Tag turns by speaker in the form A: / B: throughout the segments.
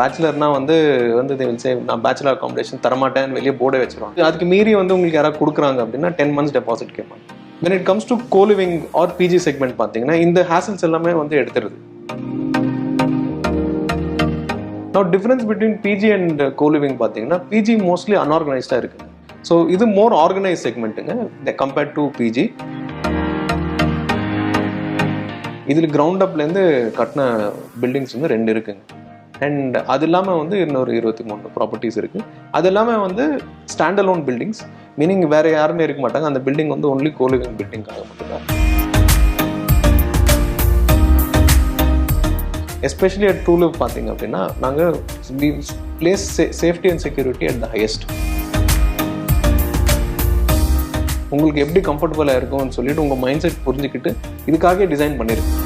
A: பேச்சுலர்னா வந்து they will say நான் bachelor accommodation தரமாட்டேன்னு வெளியே போர்டே வச்சிருவாங்க. அதுக்கு மீறி வந்து உங்களுக்கு யாராவது கொடுக்குறாங்க அப்படின்னா 10 months டெபாசிட் கேட்பாங்க. when it comes to co-living or PG segment பார்த்தீங்கன்னா இந்த ஹேசல்ஸ் எல்லாமே வந்து எடுத்துருது. now difference between PG and co-living பார்த்தீங்கன்னா PG mostly unorganized இருக்கு. ஸோ இது மோர் ஆர்கனைஸ் செக்மெண்ட்டுங்க கம்பேர்ட் டு PG. இதில் கிரவுண்ட் அப்லேருந்து கட்டின பில்டிங்ஸ் வந்து 2 இருக்குங்க. அண்ட் அது இல்லாமல் வந்து இன்னொரு 23 ப்ராப்பர்ட்டிஸ் இருக்குது. அது இல்லாமல் வந்து ஸ்டாண்ட் அலோன் பில்டிங்ஸ், மீனிங் வேறு யாருமே இருக்க மாட்டாங்க. அந்த பில்டிங் வந்து ஒன்லி கோலிவிங் பில்டிங்காக மட்டும்தான். எஸ்பெஷலி அட் ட்ரூலிவ் பார்த்தீங்க அப்படின்னா நாங்கள் place safety and security at the highest. உங்களுக்கு எப்படி கம்ஃபர்டபுளாக இருக்கும்னு சொல்லிட்டு உங்கள் மைண்ட் செட் புரிஞ்சுக்கிட்டு இதுக்காகவே டிசைன் பண்ணியிருக்கு.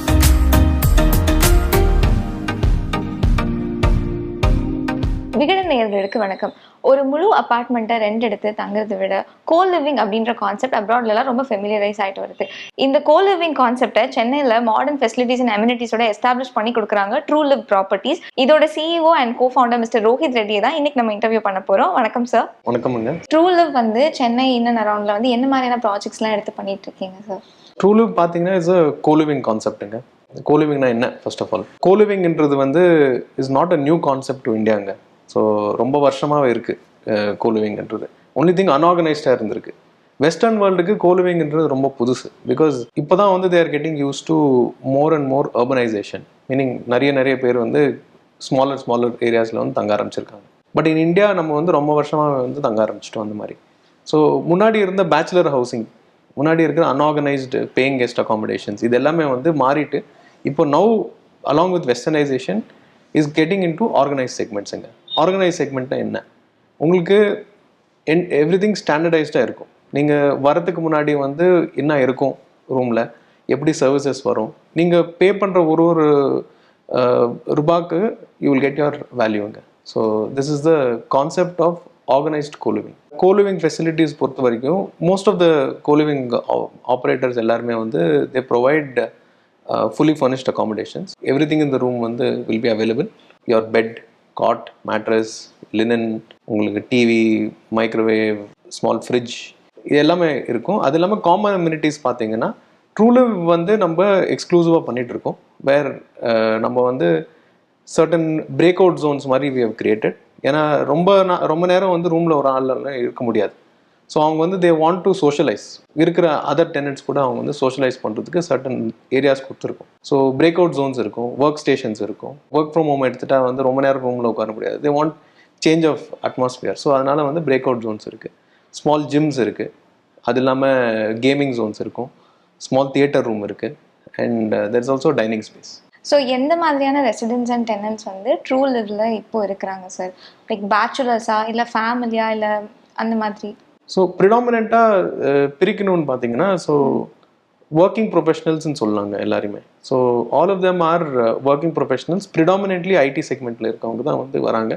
B: விகடன் நேயர்களுக்கு வணக்கம். ஒரு முழு அபார்ட்மெண்ட்டை ரெண்ட் எடுத்து தங்குறதை விட co-living அப்படின்ற கான்செப்ட் அப்ராட்லாம் ரொம்ப ஃபெமிலியரைஸ் ஆகிட்டு வருது. இந்த co-living கான்செப்டை சென்னையில் மாடர்ன் ஃபெசிலிட்டிஸ் அண்ட் அம்யூனிட்டிஸோட எஸ்டாப்ளிஷ் பண்ணி கொடுக்குறாங்க ட்ரூலிவ் ப்ராப்பர்ட்டிஸ். இதோட CEO and co-founder mister Rohit ரெட்டியை தான் இன்னைக்கு நம்ம இன்டர்வியூ பண்ண போகிறோம். வணக்கம் சார்.
A: வணக்கம்ங்க.
B: ட்ரூலிவ் வந்து சென்னை இன்னும் அரௌண்டில் வந்து என்ன மாதிரியான ப்ராஜெக்ட்ஸ்லாம் எடுத்து பண்ணிட்டு இருக்கீங்க சார்?
A: ட்ரூலிவ் பார்த்தீங்கன்னா இஸ் அ கோலிவிங் கான்செப்ட்டுங்க. கோலிவிங்னா என்ன? ஃபர்ஸ்ட் ஆஃப் ஆல் கோலிவிங்ன்றது வந்து is not a new concept to இந்தியாங்க. ஸோ ரொம்ப வருஷமாகவே இருக்குது கோலிவிங்ன்றது. ஒன்லி திங் அன்ஆர்கனைஸ்டாக இருந்திருக்கு. வெஸ்டர்ன் வேர்ல்டுக்கு கோலிவிங்ன்றது ரொம்ப புதுசு. பிகாஸ் இப்போ தான் வந்து they're getting use to more and more urbanisation, meaning நிறைய பேர் வந்து ஸ்மாலர் ஏரியாஸில் வந்து தங்க ஆரம்பிச்சிருக்காங்க. பட் இன் இந்தியா நம்ம வந்து ரொம்ப வருஷமாக வந்து தங்க ஆரம்பிச்சிட்டோம் அந்த மாதிரி. ஸோ முன்னாடி இருந்த பேச்சுலர் ஹவுசிங், முன்னாடி இருக்கிற அன்ஆர்கனைஸ்டு பேயிங் கெஸ்ட் அகாமடேஷன்ஸ் இது எல்லாமே வந்து மாறிட்டு இப்போ now along with westernisation is getting in to organise செக்மெண்ட்ஸுங்க. ஆர்கனைஸ் செக்மெண்ட்னா என்ன? உங்களுக்கு எவ்ரிதிங் ஸ்டாண்டர்டைஸ்டாக இருக்கும். நீங்கள் வரத்துக்கு முன்னாடி வந்து என்ன இருக்கும் ரூமில், எப்படி சர்வீசஸ் வரும், நீங்கள் பே பண்ணுற ஒரு ரூபாய்க்கு யூ வில் கெட் யுவர் வேல்யூங்க. So this is the concept of organised coliving. Coliving facilities பொறுத்த வரைக்கும் most of the coliving operators எல்லாருமே வந்து they provide fully furnished accommodations. Everything in the room வந்து will be available. Your bed, cot, mattress, linen, உங்களுக்கு TV, microwave, small fridge இது எல்லாமே இருக்கும். அது இல்லாமல் காமன் அம்யூனிட்டிஸ் பார்த்தீங்கன்னா ட்ரூலிவ் வந்து நம்ம எக்ஸ்க்ளூசிவாக பண்ணிகிட்டு இருக்கோம். வேர் நம்ம வந்து சர்டன் பிரேக் அவுட் ஜோன்ஸ் மாதிரி we have created. ஏன்னா ரொம்ப நேரம் வந்து ரூமில் ஒரு ஆள்லாம் இருக்க முடியாது. ஸோ அவங்க வந்து தே வாண்ட் டு சோஷியலைஸ், இருக்கிற அதர் டெனன்ட்ஸ் கூட அவங்க வந்து சோஷியலைஸ் பண்ணுறதுக்கு சர்டன் ஏரியாஸ் கொடுத்துருக்கும். ஸோ பிரேக் அவுட் ஜோன்ஸ் இருக்கும், ஒர்க் ஸ்டேஷன்ஸ் இருக்கும். ஒர்க் ஃப்ரம் ஹோம் எடுத்துகிட்டா வந்து ரொம்ப நேரம் ரூமில் உட்கார முடியாது. They want change of atmosphere. So அதனால் வந்து பிரேக் அவுட் ஜோன்ஸ் இருக்குது, ஸ்மால் ஜிம்ஸ் இருக்குது, அது இல்லாமல் கேமிங் ஜோன்ஸ் இருக்கும், ஸ்மால் தியேட்டர் ரூம் இருக்குது, and there is also dining space.
B: So எந்த மாதிரியான ரெசிடென்ட்ஸ் அண்ட் டெனன்ட்ஸ் வந்து ட்ரூலிவ்ல இப்போ இருக்கிறாங்க சார்? லைக் பேச்சுலர்ஸா இல்லை ஃபேமிலியா இல்லை அந்த மாதிரி?
A: ஸோ ப்ரிடாமினெண்ட்டாக பிரிக்கணும்னு பார்த்தீங்கன்னா ஸோ ஒர்க்கிங் ப்ரொஃபஷனல்ஸ்ன்னு சொல்லலாங்க எல்லாருமே. So all of them are working professionals. Predominantly IT செக்மெண்ட்டில் இருக்கவங்க தான் வந்து வராங்க.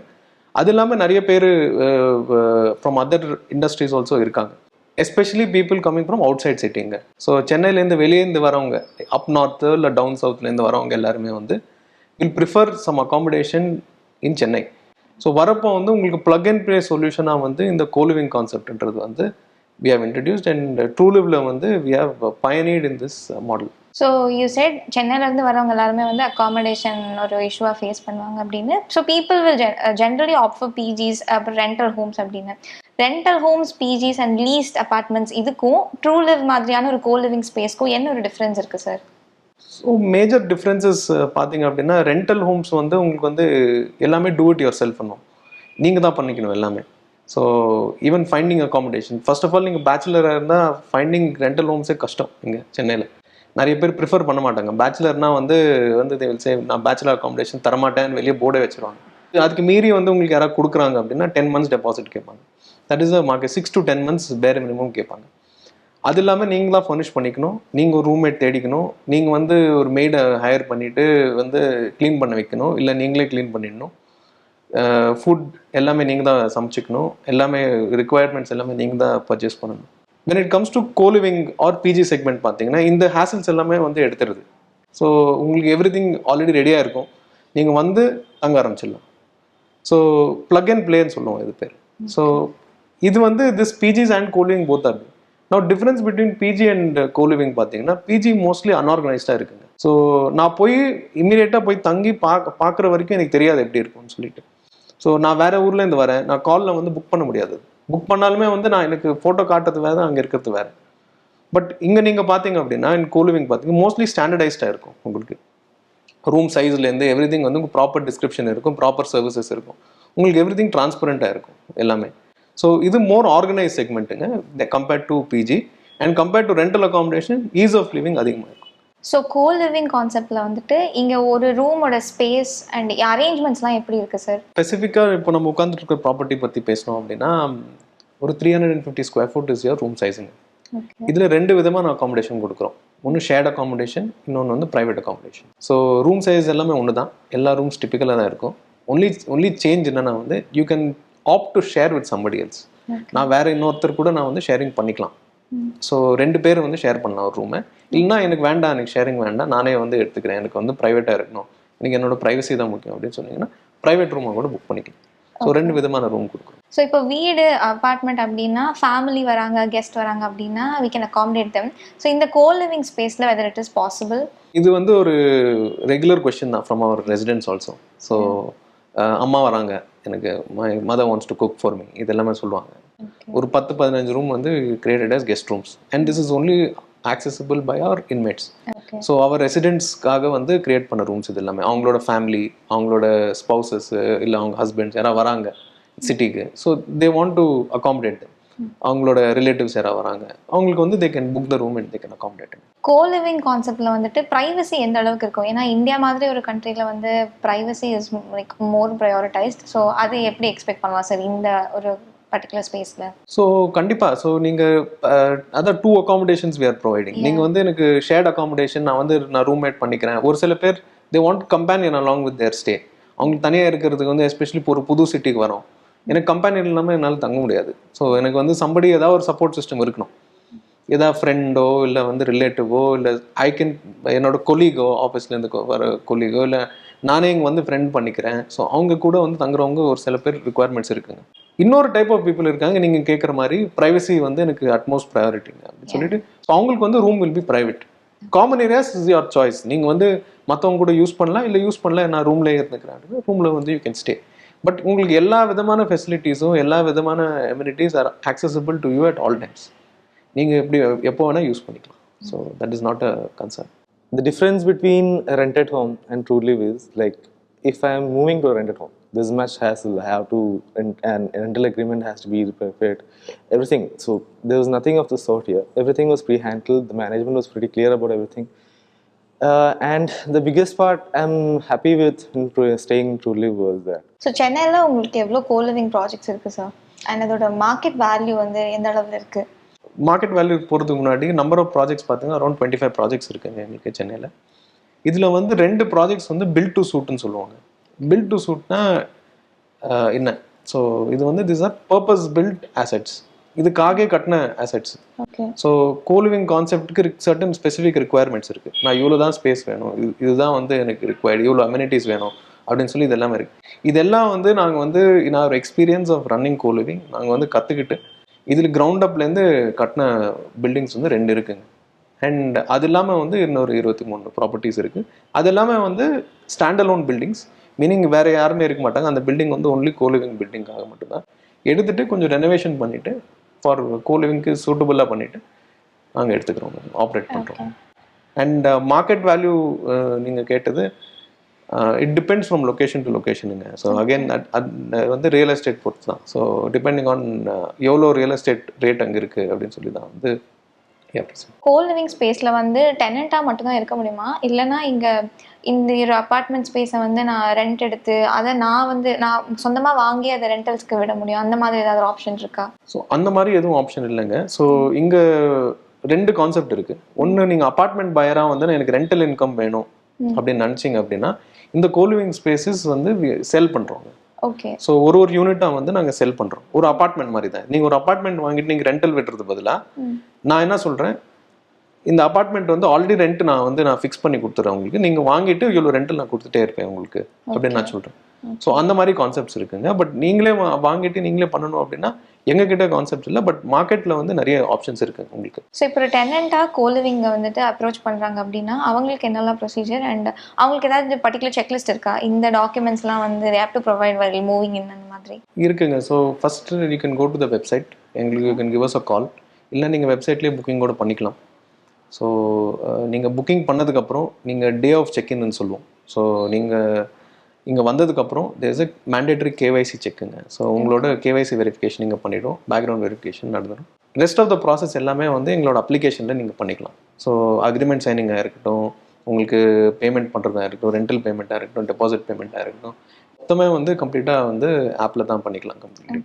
A: அது இல்லாமல் நிறைய பேர் ஃப்ரம் அதர் இண்டஸ்ட்ரீஸ் ஆல்சோ இருக்காங்க. Especially people coming from outside சிட்டிங்க. ஸோ சென்னையிலேருந்து வெளியேருந்து வரவங்க, அப் நார்த்து இல்லை டவுன் சவுத்லேருந்து வரவங்க எல்லாருமே வந்து will prefer some accommodation in Chennai. So வரப்போ வந்து உங்களுக்கு ப்ளக் அண்ட் ப்ளே சொல்யூஷனாக வந்து இந்த கோலிவிங் கான்செப்ட்ன்றது வந்து we have introduced, and ட்ரூலிவ்ல வந்து we have pioneered in this model.
B: So you said சென்னையிலேருந்து வரவங்க எல்லாருமே வந்து அகாமடேஷன் ஒரு இஷ்யூவாக ஃபேஸ் பண்ணுவாங்க அப்படின்னு. So people will generally opt for PGs, அப்புறம் ரெண்டல் ஹோம்ஸ் அப்படின்னு. Rental homes, PGs and leased apartments இதுக்கும் ட்ரூலிவ் மாதிரியான ஒரு கோலிவிங் ஸ்பேஸ்க்கும் என்ன ஒரு டிஃப்ரென்ஸ் இருக்குது சார்?
A: ஸோ மேஜர் டிஃப்ரென்சஸ் பார்த்தீங்க அப்படின்னா ரெண்டல் ஹோம்ஸ் வந்து உங்களுக்கு வந்து எல்லாமே டூ இட் யுவர் செல்ஃப் பண்ணும், நீங்கள் தான் பண்ணிக்கணும் எல்லாமே. So even finding accommodation, first of all நீங்கள் பேச்சுலராக இருந்தால் ஃபைண்டிங் ரெண்டல் ஹோம்ஸே கஷ்டம். இங்கே சென்னையில் நிறைய பேர் ப்ரிஃபர் பண்ண மாட்டாங்க. பேச்சுலர்னால் வந்து they will say நான் பேச்சுலர் அகாமடேஷன் தரமாட்டேன்னு வெளியே போர்டே வச்சுருவாங்க. அதுக்கு மீறி வந்து உங்களுக்கு யாராவது கொடுக்குறாங்க அப்படின்னா 10 months டெபாசிட் கேட்பாங்க. That is a market. 6 to 10 months பேர் மினிமம் கேட்பாங்க. அது இல்லாமல் நீங்களாக ஃபர்னிஷ் பண்ணிக்கணும், நீங்கள் ஒரு ரூம்மேட் தேடிக்கணும், நீங்கள் வந்து ஒரு மெய்டை ஹையர் பண்ணிவிட்டு வந்து க்ளீன் பண்ண வைக்கணும், இல்லை நீங்களே க்ளீன் பண்ணிடணும். ஃபுட் எல்லாமே நீங்கள் தான் சமைச்சிக்கணும், எல்லாமே ரிக்குவயர்மெண்ட்ஸ் எல்லாமே நீங்கள் தான் பர்ச்சேஸ் பண்ணணும். when it comes to co-living or PG segment பார்த்தீங்கன்னா இந்த ஹேசல்ஸ் எல்லாமே வந்து எடுத்துருது. ஸோ உங்களுக்கு எவ்ரிதிங் ஆல்ரெடி ரெடியாக இருக்கும், நீங்கள் வந்து தங்க ஆரம்பிச்சிடலாம். ஸோ ப்ளக் அண்ட் பிளேன்னு சொல்லுவோம் இது பேர். ஸோ இது வந்து this PGs and coliving both are. Now difference between PG and coliving பார்த்தீங்கன்னா பிஜி மோஸ்ட்லி அன்ஆர்கனைஸ்டாக இருக்குங்க. ஸோ நான் போய் இம்மீடியட்டாக போய் தங்கி பார்க்குற வரைக்கும் எனக்கு தெரியாது எப்படி இருக்கும்னு சொல்லிட்டு. ஸோ நான் வேற ஊர்லேருந்து வரேன், நான் காலில் வந்து புக் பண்ண முடியாது. புக் பண்ணாலுமே வந்து நான் எனக்கு ஃபோட்டோ காட்டுறது வேறு, அங்கே இருக்கிறது வேறு. பட் இங்கே நீங்கள் பார்த்தீங்க அப்படின்னா இன் கோலிவிங் பார்த்தீங்கன்னா மோஸ்ட்லி ஸ்டாண்டர்டைஸ்டாக இருக்கும். உங்களுக்கு ரூம் சைஸ்லேருந்து எவ்ரி திங் வந்து ப்ராப்பர் டிஸ்கிரிப்ஷன் இருக்கும், ப்ராப்பர் சர்வீசஸ் இருக்கும், உங்களுக்கு எவ்ரி திங் டிரான்ஸ்பரண்ட்டாக இருக்கும் எல்லாமே. ஸோ இது மோர் ஆர்கனைஸ் செக்மெண்ட்டுங்க compared to PG. And compared to rental accommodation ease of living அதிகமாக இருக்கும்.
B: ஸோ கோலிவிங் கான்செப்டில் வந்துட்டு இங்கே ஒரு ரூமோட ஸ்பேஸ் அண்ட் அரேஞ்ச்மெண்ட்ஸ்லாம் எப்படி இருக்குது சார்?
A: ஸ்பெசிஃபிக்காக இப்போ நம்ம உட்காந்துட்டு இருக்கிற ப்ராப்பர்ட்டி பற்றி பேசணும் அப்படின்னா ஒரு 350 square foot is your room சைஸுங்க. இதில் 2 விதமான அகாமடேஷன் கொடுக்குறோம். ஒன்று ஷேர்ட் அகாமடேஷன், இன்னொன்று வந்து private accommodation. So room size எல்லாமே ஒன்று தான், எல்லா ரூம்ஸ் டிப்பிக்கலாக தான் இருக்கும். ஒன்லி சேஞ்ச் என்னென்னா வந்து you can opt to share with somebody else. நான் வேறு இன்னொருத்தர் கூட நான் வந்து ஷேரிங் பண்ணிக்கலாம். ஸோ 2 பேர் வந்து ஷேர் பண்ணலாம் ஒரு ரூமை. இல்லைனா எனக்கு வேண்டாம், எனக்கு ஷேரிங் வேண்டாம், நானே வந்து எடுத்துக்கிறேன், எனக்கு வந்து ப்ரைவேட்டாக இருக்கணும், எனக்கு என்னோட ப்ரைவசி தான் முக்கியம் அப்படின்னு சொன்னீங்கன்னா ப்ரைவேட் ரூமை கூட புக் பண்ணிக்கலாம். ஸோ 2 விதமான ரூம் கொடுக்குறோம்.
B: ஸோ இப்போ வீடு அப்பார்ட்மெண்ட் அப்படின்னா ஃபேமிலி வராங்க, கெஸ்ட் வராங்க அப்படின்னா we can accommodate them. So இந்த கோலிவிங் ஸ்பேஸில் whether it is possible?
A: இது வந்து ஒரு ரெகுலர் கொஸ்டின் தான் from our residents also. So அம்மா வராங்க, எனக்கு my mother wants to cook for me, இது எல்லாமே சொல்லுவாங்க. ஒரு 10-15 ரூம் வந்து created as guest rooms and this is only accessible by our inmates. So our ரெசிடென்ட்ஸ்க்காக வந்து கிரியேட் பண்ண ரூம்ஸ் இது எல்லாமே. அவங்களோட ஃபேமிலி, அவங்களோட ஸ்பௌசஸ் இல்லை அவங்க ஹஸ்பண்ட்ஸ் யாராவது வராங்க சிட்டிக்கு, so they want to accommodate. அவங்களோட ரிலேட்டிவ்ஸ் யாராவது வராங்க, அவங்களுக்கு வந்து they can book the room and they can accommodate.
B: Coliving கான்செப்டில் வந்துட்டு ப்ரைவசி எந்த அளவுக்கு இருக்கும்? ஏன்னா இந்தியா மாதிரி ஒரு கண்ட்ரியில் வந்து privacy is like more prioritised. So அது எப்படி எக்ஸ்பெக்ட் பண்ணலாம் சார் இந்த ஒரு பர்டிகுலர் ஸ்பேஸில்?
A: ஸோ கண்டிப்பாக. ஸோ நீங்கள் அதான் 2 accommodations we are providing. நீங்கள் வந்து எனக்கு ஷேர்ட் அகாமடேஷன் நான் ரூம்மேட் பண்ணிக்கிறேன். ஒரு சில பேர் they want companion along with their stay. அவங்களுக்கு தனியாக இருக்கிறதுக்கு வந்து எஸ்பெஷலி இப்போ ஒரு புது சிட்டிக்கு வரோம், எனக்கு கம்பேனியன் இல்லாமல் என்னால் தங்க முடியாது. ஸோ எனக்கு வந்து சம்படி ஏதாவது ஒரு சப்போர்ட் சிஸ்டம் இருக்கணும். ஏதாவது ஃப்ரெண்டோ இல்லை வந்து ரிலேட்டிவோ இல்லை என்னோட கொலீகோ, ஆஃபீஸ்லேருந்து வர கொலீகோ, இல்லை நானே இங்கே வந்து ஃப்ரெண்ட் பண்ணிக்கிறேன். ஸோ அவங்க கூட வந்து தங்குறவங்க ஒரு சில பேர் ரிக்குவயர்மெண்ட்ஸ் இருக்குங்க. இன்னொரு டைப் ஆஃப் பீப்புள் இருக்காங்க, நீங்கள் கேட்குற மாதிரி ப்ரைவசி வந்து எனக்கு அட்மோஸ்ட் ப்ரையாரிட்டிங்க அப்படின்னு சொல்லிட்டு. ஸோ அவங்களுக்கு வந்து room will be private. Common areas is your choice. நீங்கள் வந்து மற்றவங்க கூட யூஸ் பண்ணலாம், இல்லை யூஸ் பண்ணல நான் ரூம்லேயே இருந்துக்கிறேன், ரூமில் வந்து யூ கேன் ஸ்டே. பட் உங்களுக்கு எல்லா விதமான ஃபெசிலிட்டிஸும் எல்லா விதமான amenities are accessible to you at all times. நீங்கள் எப்போ வேணால் யூஸ் பண்ணிக்கலாம். So that is not a concern.
C: The difference between a rented home and true live is like if I am moving to a rented home, there's much hassle. I have to and rental agreement has to be prepared, everything. So there was nothing of the sort here. Everything was pre-handled. The management was pretty clear about everything. And the biggest part I'm happy with staying in True Live was that.
B: So சென்னையில் உங்களுக்கு எவ்வளோ கோலிவிங் projects இருக்குது sir? And அதோட market value வந்து எந்த அளவில் இருக்குது?
A: Market value போகிறதுக்கு முன்னாடி நம்பர் ஆஃப் ப்ராஜெக்ட்ஸ் பார்த்தீங்கன்னா அரௌண்ட் 25 ப்ராஜெக்ட்ஸ் இருக்குங்க எங்களுக்கு சென்னையில். இதில் வந்து 2 ப்ராஜெக்ட்ஸ் வந்து பில்ட் டு சூட்னு சொல்லுவாங்க. பில்ட் டு சூட்னா என்ன? ஸோ இது வந்து this are purpose built assets, இதுக்காக கட்டின அசெட்ஸ். ஸோ கோலிவிங் கான்செப்டுக்கு சர்டன் ஸ்பெசிஃபிக் ரிக்குவயர்மெண்ட்ஸ் இருக்குது. நான் இவ்வளோ தான் ஸ்பேஸ் வேணும், இதுதான் வந்து எனக்கு ரிக்வயர்டு, இவ்வளோ அமெனிட்டிஸ் வேணும் அப்படின்னு சொல்லி இதெல்லாம் இருக்குது. இதெல்லாம் வந்து நாங்கள் வந்து இன் ஆர் எக்ஸ்பீரியன்ஸ் ஆஃப் ரன்னிங் கோலிவிங் நாங்கள் வந்து கற்றுக்கிட்டு இதில் கிரவுண்ட் அப்லேருந்து கட்டின பில்டிங்ஸ் வந்து 2 இருக்குங்க. அண்ட் அது இல்லாமல் வந்து இன்னொரு 23 ப்ராப்பர்ட்டிஸ் இருக்குது. அது இல்லாமல் வந்து ஸ்டாண்ட் அலோன் பில்டிங்ஸ், மீனிங் வேறு யாருமே இருக்க மாட்டாங்க. அந்த பில்டிங் வந்து ஒன்லி கோலிவிங் பில்டிங்காக மட்டும்தான் எடுத்துகிட்டு கொஞ்சம் ரெனோவேஷன் பண்ணிவிட்டு ஃபார் கோலிவிங்க்கு சூட்டபுளாக பண்ணிவிட்டு நாங்கள் எடுத்துக்கிறோம், ஆப்ரேட் பண்ணுறோம். அண்ட் மார்க்கெட் வேல்யூ நீங்கள் கேட்டது it depends from location to லொக்கேஷனுங்க. ஸோ அகெயின் அது வந்து ரியல் எஸ்டேட் பொறுத்து தான். ஸோ டிபெண்டிங் ஆன் எவ்வளோ ரியல் எஸ்டேட் ரேட் அங்கே இருக்குது அப்படின்னு சொல்லி தான் வந்து.
B: கோலிவிங் ஸ்பேஸில் வந்து டெனண்ட்டாக மட்டும்தான் இருக்க முடியுமா? இல்லைனா இங்கே இந்த ஒரு அப்பார்ட்மெண்ட் ஸ்பேஸை வந்து நான் ரெண்ட் எடுத்து அதை நான் சொந்தமாக வாங்கி அதை ரெண்டல்ஸ்க்கு விட முடியும், அந்த மாதிரி ஏதாவது ஆப்ஷன் இருக்கா?
A: ஸோ அந்த மாதிரி எதுவும் ஆப்ஷன் இல்லைங்க. ஸோ இங்கே 2 கான்செப்ட் இருக்குது. ஒன்று, நீங்கள் அப்பார்ட்மெண்ட் பையராக வந்து எனக்கு ரெண்டல் இன்கம் வேணும் அப்படின்னு நினச்சிங்க அப்படின்னா இந்த கோலிவிங் ஸ்பேசஸ் வந்து செல் பண்ணுறோங்க.
B: ஓகே.
A: ஸோ ஒரு யூனிட்டாக வந்து நாங்கள் செல் பண்ணுறோம். ஒரு அப்பார்ட்மெண்ட் மாதிரி தான். நீங்கள் ஒரு அப்பார்ட்மெண்ட் வாங்கிட்டு நீங்கள் ரெண்டல் விட்டுறது பதிலாக நான் என்ன சொல்கிறேன், இந்த அபார்ட்மெண்ட் வந்து ஆல்ரெடி ரெண்ட் நான் ஃபிக்ஸ் பண்ணி கொடுத்துறேன் உங்களுக்கு, நீங்கள் வாங்கிட்டு இவ்வளோ ரெண்டில் நான் கொடுத்துட்டே இருப்பேன் உங்களுக்கு அப்படின்னு நான் சொல்கிறேன். ஸோ அந்த மாதிரி கான்செப்ட்ஸ் இருக்குங்க. பட் நீங்களே வாங்கிட்டு நீங்களே பண்ணணும் அப்படின்னா எங்ககிட்ட கான்செப்ட்ஸ் இல்லை, பட் மார்க்கெட்டில் வந்து நிறைய ஆப்ஷன்ஸ் இருக்குது உங்களுக்கு.
B: ஸோ இப்போ ஒரு டெனண்ட்டாக கோலிவிங்கை வந்துட்டு அப்ரோச் பண்ணுறாங்க அப்படின்னா அவங்களுக்கு என்னெல்லாம் ப்ரொசீஜர் அண்ட் அவங்களுக்கு ஏதாவது பர்டிகுலர் செக்லிஸ்ட் இருக்கா, இந்த டாக்குமெண்ட்ஸ்லாம் வந்து they have to provide while moving in அந்த மாதிரி
A: இருக்குங்க. So first you can go to the website, எங்களுக்கு you can give us a call, இல்லை நீங்கள் வெப்சைட்லேயே புக்கிங் கூட பண்ணிக்கலாம். ஸோ நீங்கள் புக்கிங் பண்ணதுக்கப்புறம் நீங்கள் டே ஆஃப் செக்இன்னு சொல்லுவோம். ஸோ நீங்கள் இங்கே வந்ததுக்கப்புறம் there is a mandatory KYC செக்குங்க. ஸோ உங்களோட கேவைசி வெரிஃபிகேஷன் நீங்கள் பண்ணிவிடும், பேக்ரவுண்ட் வெரிஃபிகேஷன் நடந்துடும். ரெஸ்ட் ஆஃப் த ப்ராசஸ் எல்லாமே வந்து எங்களோட அப்ளிகேஷனில் நீங்கள் பண்ணிக்கலாம். ஸோ அக்ரிமெண்ட் சைனிங்காக இருக்கட்டும், உங்களுக்கு பேமெண்ட் பண்ணுறதா இருக்கட்டும், ரெண்டல் பேமெண்ட்டாக இருக்கட்டும், டெபாசிட் பேமெண்ட்டாக இருக்கட்டும், மொத்தமே வந்து கம்ப்ளீட்டாக வந்து ஆப்பில் தான் பண்ணிக்கலாம் கம்ப்ளீட்லி.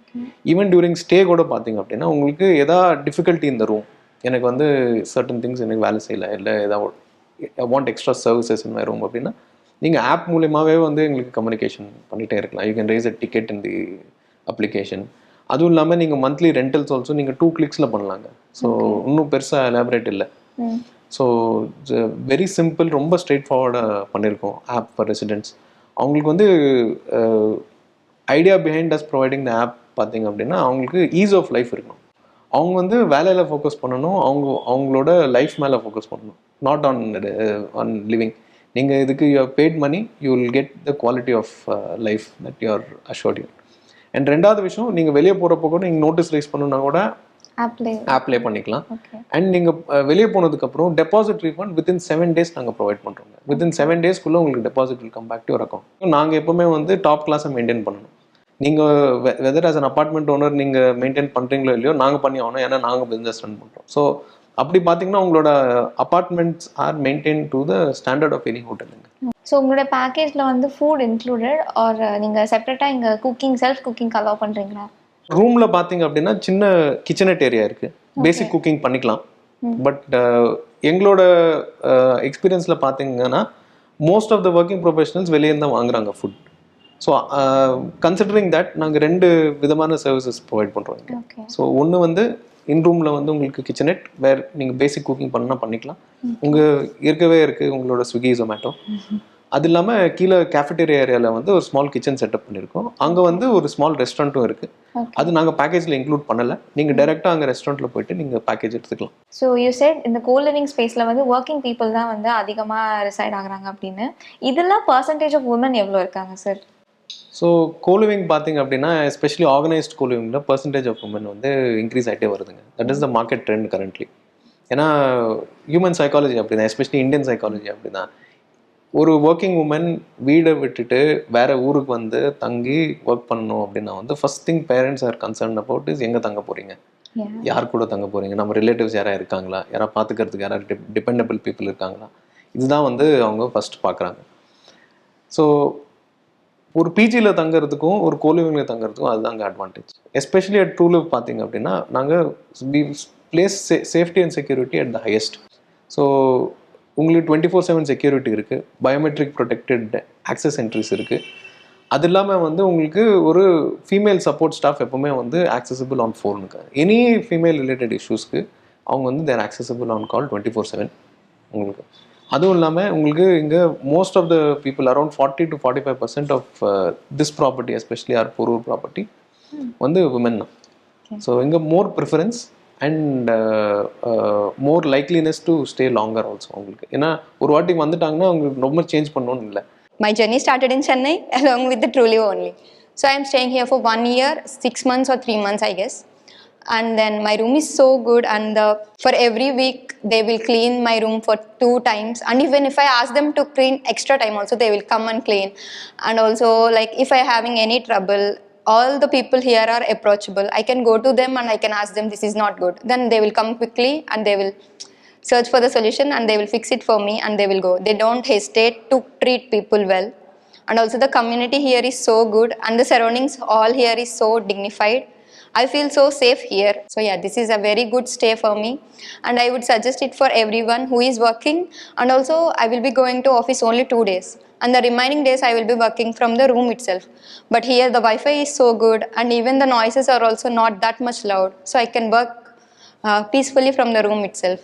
A: ஈவன் டியூரிங் ஸ்டே கூட பார்த்தீங்க அப்படின்னா உங்களுக்கு எதாவது டிஃபிகல்ட்டி இந்த ரூம், எனக்கு வந்து சர்டன் திங்ஸ் எனக்கு வேலை செய்யலை, இல்லை ஏதாவது I want extra services in my room அப்படின்னா நீங்கள் ஆப் மூலியமாகவே வந்து எங்களுக்கு கம்யூனிகேஷன் பண்ணிகிட்டே இருக்கலாம். You can raise a ticket in the application. அதுவும் இல்லாமல் நீங்கள் மந்த்லி ரெண்டல்ஸ் ஆல்சோ நீங்கள் 2 கிளிக்ஸில் பண்ணலாங்க. ஸோ இன்னும் பெருசாக எலாபரேட் இல்லை. ஸோ வெரி சிம்பிள், ரொம்ப ஸ்ட்ரெயிட் ஃபார்வர்டாக பண்ணியிருக்கோம் ஆப் ஃபார் ரெசிடென்ட்ஸ். அவங்களுக்கு வந்து idea behind us providing the app பார்த்தீங்க அப்படின்னா அவங்களுக்கு ஈஸ் ஆஃப் லைஃப் இருக்கணும். அவங்க வந்து வேலையில் ஃபோக்கஸ் பண்ணணும், அவங்களோட லைஃப் மேலே ஃபோக்கஸ் பண்ணணும், நாட் ஆன் லிவிங். நீங்கள் இதுக்கு you have paid money, you will get the quality of life that you are assured you. And ரெண்டாவது விஷயம், நீங்கள் வெளியே போகிறப்போ கூட நீங்கள் நோட்டீஸ் ரைஸ் பண்ணணுன்னா கூட ஆப்லே பண்ணிக்கலாம். அண்ட் நீங்கள் வெளியே போனதுக்கப்புறம் டெபாசிட் ரீஃபண்ட் வித்தின் 7 days நாங்கள் ப்ரொவைட் பண்ணுறோங்க. வித்தின் 7 daysக்குள்ளே உங்களுக்கு deposit will come back to your account. நாங்கள் எப்போவுமே வந்து டாப் கிளாஸை மெயின்டைன் பண்ணணும். நீங்கள் whether as an apartment owner நீங்கள் மெயின்டைன் பண்ணுறீங்களோ இல்லையோ நாங்கள் பண்ணி ஆகணும், ஏன்னா நாங்கள் பிஸ்னஸ் ரன் பண்ணுறோம். ஸோ அப்படி பார்த்தீங்கன்னா உங்களோட apartments are maintain to the standard of any ஹோட்டலுங்க.
B: ஸோ உங்களோட பேக்கேஜில் வந்து ஃபுட் இன்க்ளூடட் ஆர் நீங்கள் செப்பரேட்டாக இங்கே குக்கிங் செல்ஃப் குக்கிங் அலோவ் பண்ணுறீங்களா?
A: ரூமில் பார்த்தீங்க அப்படின்னா சின்ன கிச்சனட் ஏரியா இருக்குது, பேசிக் குக்கிங் பண்ணிக்கலாம். பட் எங்களோட எக்ஸ்பீரியன்ஸில் பார்த்தீங்கன்னா most of the working professionals வெளியே தான் வாங்குறாங்க ஃபுட். ஸோ கன்சிடரிங் தட் நாங்கள் 2 விதமான சர்வீசஸ் ப்ரொவைட் பண்ணுறோம். ஸோ ஒன்று வந்து இன் ரூமில் வந்து உங்களுக்கு கிச்சனெட் வேர் நீங்கள் பேசிக் குக்கிங் பண்ணால் பண்ணிக்கலாம். இருக்கவே இருக்குது உங்களோட ஸ்விக்கி ஜொமேட்டோ. அது இல்லாமல் கீழே கேஃபெட்டேரியா ஏரியாவில் வந்து ஒரு ஸ்மால் கிச்சன் செட்டப் பண்ணியிருக்கோம். அங்கே வந்து ஒரு ஸ்மால் ரெஸ்டாரண்ட்டும் இருக்குது. அது நாங்கள் பேக்கேஜில் இன்க்ளூட் பண்ணலை. நீங்கள் டைரெக்டாக அங்கே ரெஸ்டாரண்ட்டில் போயிட்டு நீங்கள் பேக்கேஜ் எடுத்துக்கலாம்.
B: ஸோ யூ செட் இந்த கோலிவிங் ஸ்பேஸில் வந்து ஒர்க்கிங் பீப்புள் தான் வந்து அதிகமாக ரிசைட் ஆகுறாங்க அப்படின்னு. இதெல்லாம் பர்சன்டேஜ் ஆஃப் உமன் எவ்வளோ இருக்காங்க சார்?
A: ஸோ கோலிவிங் பார்த்தீங்க அப்படின்னா எஸ்பெஷலி ஆர்கனைஸ்ட் கோலிவிங்கில் பர்சன்டேஜ் ஆஃப் உமன் வந்து இன்க்ரீஸ் ஆகிட்டே வருதுங்க. That is the market trend currently. ஏன்னா ஹியூமன் சைக்காலஜி அப்படி தான், எஸ்பெஷலி இந்தியன் சைக்காலஜி அப்படி தான். ஒரு ஒர்க்கிங் உமன் வீடை விட்டுட்டு வேறு ஊருக்கு வந்து தங்கி ஒர்க் பண்ணணும் அப்படின்னா வந்து first thing parents are concern about is எங்கே தங்க போகிறீங்க, யார் கூட தங்க போகிறீங்க, நம்ம ரிலேட்டிவ்ஸ் யாராவது இருக்காங்களா, யாராவது பார்த்துக்கிறதுக்கு யாராவது டிபெண்டபிள் பீப்புள் இருக்காங்களா, இதுதான் வந்து அவங்க ஃபர்ஸ்ட் பார்க்குறாங்க. ஸோ ஒரு பிஜியில் தங்குறதுக்கும் ஒரு கோலிவிங்கில் தங்குறதுக்கும் அதுதாங்க advantage. Especially at true live பார்த்தீங்க அப்படின்னா நாங்கள் place safety and security at the highest. So உங்களுக்கு 24/7 செக்யூரிட்டி இருக்குது, பயோமெட்ரிக் ப்ரொடெக்டட் ஆக்சஸ் என்ட்ரிஸ் இருக்குது. அது இல்லாமல் வந்து உங்களுக்கு ஒரு ஃபீமேல் சப்போர்ட் ஸ்டாஃப் எப்போவுமே வந்து ஆக்சசபிள் ஆன் ஃபோனுக்கு. எனி ஃபீமேல் ரிலேட்டட் இஷ்யூஸ்க்கு அவங்க வந்து தேர் ஆக்சசபிள் ஆன் கால் 24/7 உங்களுக்கு. அதுவும் இல்லாமல் உங்களுக்கு இங்கே most of the people around 40 to 45% of this property especially are Porur property வந்து விமன் தான். ஸோ இங்கே more preference and more likeliness to stay longer also உங்களுக்கு. ஏன்னா ஒரு வாட்டி வந்துட்டாங்கன்னா அவங்களுக்கு ரொம்ப சேஞ்ச் பண்ணணும்னு இல்லை.
D: My journey started in Chennai along with the Truliv only. So I am staying here for 1 year, 6 months or 3 months I guess. And then my room is so good, and for every week they will clean my room for 2 times, and even if I ask them to clean extra time also they will come and clean. And also like if I having any trouble, all the people here are approachable. I can go to them and I can ask them this is not good, then they will come quickly and they will search for the solution and they will fix it for me and they will go. They don't hesitate to treat people well. And also the community here is so good, and the surroundings all here is so dignified. I feel so safe here. So yeah, this is a very good stay for me, and I would suggest it for everyone who is working. And also I will be going to office only 2 days, and the remaining days I will be working from the room itself. But here the Wi-Fi is so good, and even the noises are also not that much loud, so I can work peacefully from the room itself.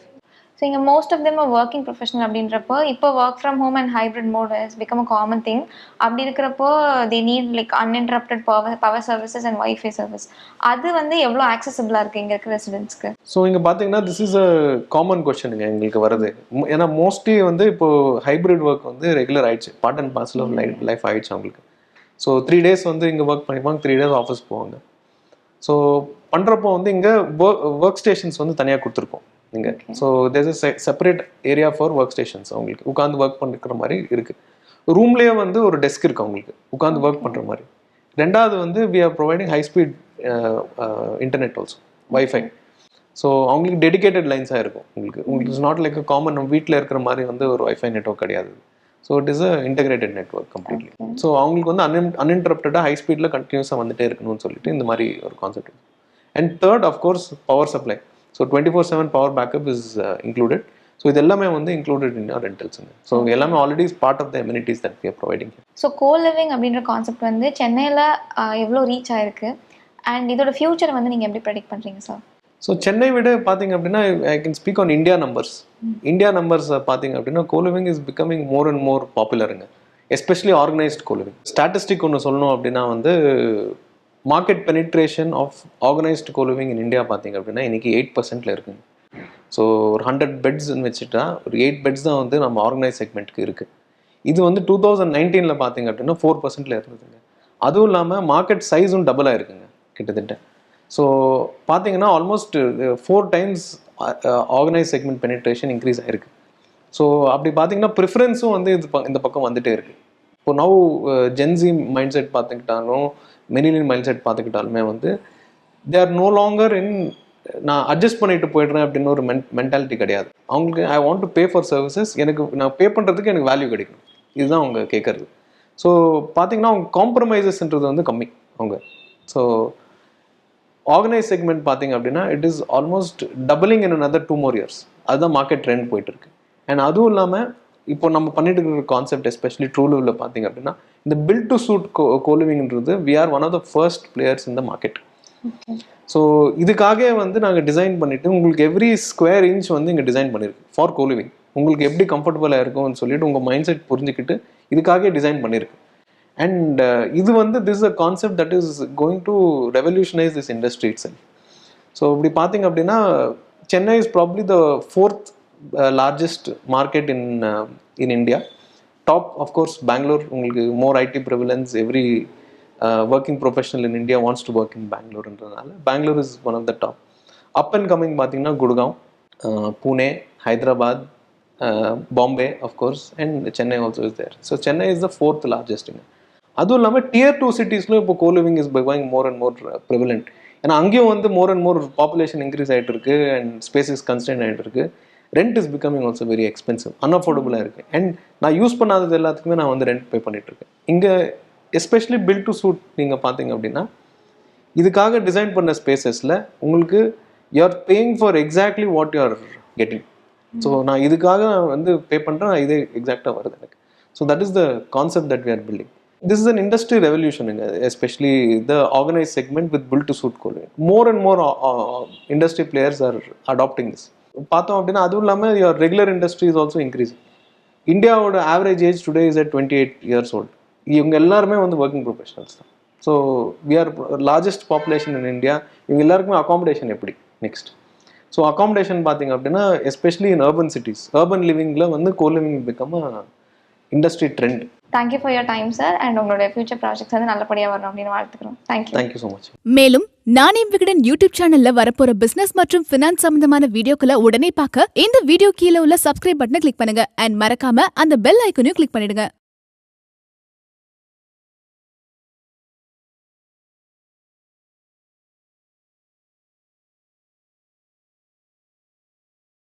B: So இங்கே most of them working professional அப்படின்றப்போ இப்போ work from home and hybrid mode is become a common thing. அப்படி இருக்கிறப்போ they need like uninterrupted power services and wifi service. அது வந்து எவ்வளோ ஆக்சசபிளாக இருக்குது இங்கே இருக்கிற ரெசிடென்ட்ஸ்க்கு?
A: ஸோ இங்கே பார்த்தீங்கன்னா திஸ் இஸ் அ காமன் கொஸ்டினுங்க எங்களுக்கு வருது. ஏன்னா மோஸ்ட்லி வந்து இப்போ ஹைப்ரிட் ஒர்க் வந்து ரெகுலர் ஆயிடுச்சு, part and parcel of life ஆயிடுச்சு அவங்களுக்கு. ஸோ 3 days வந்து இங்கே ஒர்க் பண்ணிப்பாங்க, 3 days ஆஃபீஸ் போவாங்க. ஸோ பண்ணுறப்போ வந்து இங்கே ஒர்க் ஸ்டேஷன்ஸ் வந்து தனியாக கொடுத்துருக்கோம் இங்கே. So there is separate area for work stations. அவங்களுக்கு உட்காந்து ஒர்க் பண்ணிக்கிற மாதிரி இருக்குது. ரூம்லேயே வந்து ஒரு டெஸ்க் இருக்குது அவங்களுக்கு உட்காந்து ஒர்க் பண்ணுற மாதிரி. ரெண்டாவது வந்து we are providing high speed internet also, wifi. So அவங்களுக்கு டெடிகேட்டட் லைன்ஸாக இருக்கும். உங்களுக்கு it's not like a common நம்ம வீட்டில் இருக்கிற மாதிரி வந்து ஒரு வைஃபை நெட்வொர்க் கிடையாது. So it is a integrated network completely. So அவங்களுக்கு வந்து அன்இன்டரப்டடாக ஹை ஸ்பீடில் கண்டினியூஸாக வந்துட்டே இருக்கணும்னு சொல்லிட்டு இந்த மாதிரி ஒரு concept. And third of course power supply. So 24/7 power backup is included. So இது எல்லாமே வந்து இன்க்ளூடட் இன் ஆர் ரெண்டல்ஸுங்க. ஸோ எல்லாமே already is part of the amenities that we are providing.
B: So coliving அப்படின்ற கான்செப்ட் வந்து சென்னையில் எவ்வளோ ரீச் ஆயிருக்கு அண்ட் இதோட ஃபியூச்சர் வந்து நீங்கள் எப்படி ப்ரெடிக்ட் பண்ணுறீங்க சார்?
A: ஸோ சென்னை விட பார்த்தீங்க அப்படின்னா I can speak on India numbers. India numbers பார்த்தீங்க அப்படின்னா coliving is becoming more and more பாப்புலருங்க, எஸ்பெஷலி ஆர்கனைஸ்ட் கோலிவிங். ஸ்டாட்டிஸ்டிக் ஒன்று சொல்லணும் அப்படின்னா வந்து market penetration of organised coliving in India பார்த்தீங்க அப்படின்னா இன்றைக்கி 8% இருக்குங்க. ஸோ ஒரு 100 பெட்ஸ்ன்னு வச்சுட்டா ஒரு 8 பெட்ஸ் தான் வந்து நம்ம ஆர்கனைஸ் செக்மெண்ட்டுக்கு இருக்குது. இது வந்து 2019 பார்த்தீங்க அப்படின்னா 4% இருந்ததுங்க. அதுவும் இல்லாமல் மார்க்கெட் சைஸும் டபுளாக இருக்குங்க கிட்டத்தட்ட. ஸோ பார்த்தீங்கன்னா almost 4 times organise segment penetration increase ஆகிருக்கு. ஸோ அப்படி பார்த்தீங்கன்னா ப்ரிஃபரன்ஸும் வந்து இந்த பக்கம் வந்துகிட்டே இருக்குது. இப்போ நவ் ஜென்சி மைண்ட் செட் பார்த்துக்கிட்டாலும் மினிலியன் மைண்ட் செட் பார்த்துக்கிட்டாலுமே வந்து they are no longer in நான் அட்ஜஸ்ட் பண்ணிட்டு போய்ட்றேன் அப்படின்னு ஒரு மென்டாலிட்டி கிடையாது அவங்களுக்கு. I want to pay for services, எனக்கு நான் பே பண்ணுறதுக்கு எனக்கு வேல்யூ கிடைக்கணும், இதுதான் அவங்க கேட்குறது. ஸோ பார்த்தீங்கன்னா அவங்க காம்ப்ரமைசஸ்ன்றது வந்து கம்மி அவங்க. ஸோ ஆர்கனைஸ் செக்மெண்ட் பார்த்தீங்க அப்படின்னா it is almost doubling in another 2 more years. அதுதான் மார்க்கெட் ட்ரெண்ட் போயிட்டு இருக்கு. அண்ட் அதுவும் இல்லாமல் இப்போ நம்ம பண்ணிட்டு இருக்கிற கான்செப்ட் எஸ்பெஷலி ட்ரூலிவ்ல பார்த்தீங்க அப்படின்னா இந்த பில்ட் டு சூட் கோலிவிங்ன்றது we are one of the first players in the market. So இதுக்காக வந்து நாங்கள் டிசைன் பண்ணிட்டு உங்களுக்கு எவ்ரி ஸ்கொயர் இன்ச் வந்து இங்கே டிசைன் பண்ணியிருக்கு ஃபார் கோலிவிங். உங்களுக்கு எப்படி கம்ஃபர்டபுளாக இருக்கும்னு சொல்லிட்டு உங்கள் மைண்ட் செட் புரிஞ்சுக்கிட்டு இதுக்காக டிசைன் பண்ணியிருக்கு. அண்ட் இது வந்து this a concept that is going to revolutionise this industry it self. So இப்படி பார்த்தீங்க அப்படின்னா Chennai is probably the 4th largest market in India. Top of course Bangalore, உங்களுக்கு more IT prevalence, every working professional in India wants to work in Bangalore ன்றதால Bangalore is one of the top. Up and coming பார்த்தீங்கன்னா Gurgaon, Pune, Hyderabad, Bombay of course, and Chennai also is there. So Chennai is the 4th largest. அதுவும் இல்லாமல் tier 2 cities-ல இப்போ co-living is becoming more and more prevalent. ஏன்னா அங்கேயும் வந்து more and more population increase ஆகிட்டு இருக்கு and space is constrained ஆகிட்டு இருக்கு. Rent is becoming also very expensive, அன்அஃபோர்டபுளாக இருக்குது. அண்ட் நான் யூஸ் பண்ணாதது எல்லாத்துக்குமே நான் வந்து ரெண்ட் பே பண்ணிகிட்ருக்கேன் இங்கே. எஸ்பெஷலி பில்ட் டு சூட் நீங்கள் பார்த்தீங்க அப்படின்னா இதுக்காக டிசைன் பண்ண ஸ்பேசஸில் உங்களுக்கு you are paying for exactly what you are getting. So நான் இதுக்காக வந்து பே பண்ணுறேன், இதே எக்ஸாக்டாக வருது எனக்கு. So that is the concept that we are building. This is an industry revolution, especially the organized segment with built to suit co-living. More and more industry players are adopting this. பார்த்தோம் அப்படின்னா அதுவும் இல்லாமல் your regular industry is also increasing. இந்தியாவோட average age today is at 28 years old. இவங்க எல்லாருமே வந்து working professionals தான். So we are largest population in India. இவங்க எல்லாருக்குமே அகாமடேஷன் எப்படி நெக்ஸ்ட். ஸோ அகாமடேஷன் பார்த்தீங்க அப்படின்னா especially in urban cities, urban லிவிங்கில் வந்து coliving become industry trend.
B: Thank you for your time sir. And உங்களோட ஃபியூச்சர் ப்ராஜெக்ட்ஸ் வந்து நல்லபடியாக வரணும் அப்படின்னு வாழ்த்துக்கிறோம். Thank you
A: so much.
E: மேலும் நானே விகடன் யூடியூப் சேனல்ல வரப்போற பிசினஸ் மற்றும் ஃபினான்ஸ் சம்பந்தமான வீடியோக்களை உடனே பார்க்க இந்த வீடியோ கீழே உள்ள சப்ஸ்கிரைப் பட்டனை கிளிக் பண்ணுங்க. அண்ட் மறக்காம அந்த பெல் ஐக்கனையும் கிளிக் பண்ணிடுங்க.